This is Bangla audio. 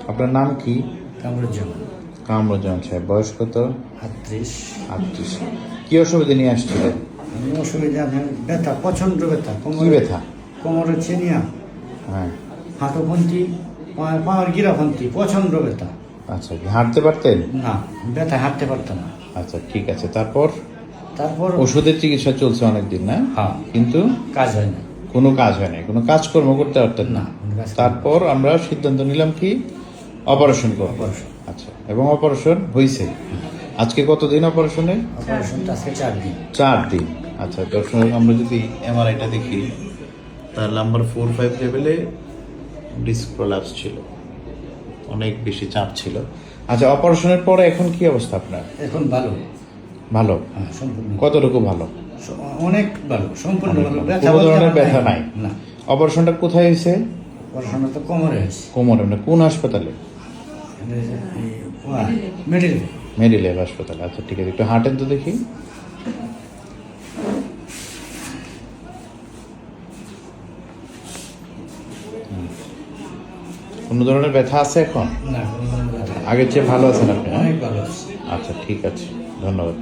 আপনার নাম কি? কামরুজ্জামান। কামরুজ্জামান সাহেব, বয়স কত? 38। 38। কি অসুবিধা নিয়ে আসছিলেন? আমি অসুবিধা আমার ব্যথা, প্রচণ্ড ব্যথা। কি ব্যথা? কোমরের ছিনিয়া, হ্যাঁ। হাঁটুপন্থী, পাওয়ার গিরাপন্থী, প্রচণ্ড ব্যথা। আচ্ছা, হাঁটতে পারতেন? না, ব্যথা হাঁটতে পারতাম না। আচ্ছা, ঠিক আছে। তারপর তারপর ওষুধের চিকিৎসা চলছে অনেকদিন, না? হ্যাঁ, কিন্তু কাজ হয় না। কোনো কাজ হয় না, কোনো কাজকর্ম করতে পারতেন না। না, কোনো কাজ করতে তারপর আমরা সিদ্ধান্ত নিলাম কি অপারেশন করব। অপারেশন। আচ্ছা, এবং অপারেশন হয়েছে। আজকে কতদিন অপারেশনে? অপারেশনটা আজকে 4 দিন। 4 দিন। আচ্ছা দর্শক, আমরা যদি এমআরআইটা দেখি, তার নাম্বার 4-5 লেভেলে ডিস্ক প্রলাপস ছিল, অনেক বেশি চাপ ছিল। আচ্ছা, অপারেশনের পরে এখন কি অবস্থা আপনার? এখন ভালো। ভালো? হ্যাঁ, সম্পূর্ণ কতটুকু ভালো? অনেক ভালো, সম্পূর্ণ অনেক ভালো। ভালো। ব্যথা কোনো বলতে ধরনের আমার ব্যথা নাই? না। অপারেশনটা কোথায় হয়েছে? অপারেশনটা তো কোমরে হয়েছে। কোমরে? মানে কোন হাসপাতালে? মিডিল। মেডিলেভ হাসপাতালে। আচ্ছা, ঠিক আছে, একটু হাঁটেন তো দেখি। কোনো ধরনের ব্যথা আছে এখন? না, কোনো ধরনের ব্যথা নেই। আগের চেয়ে ভালো আছেন আপনি? হ্যাঁ? অনেক ভালো আছে। আচ্ছা, ঠিক আছে, ধন্যবাদ।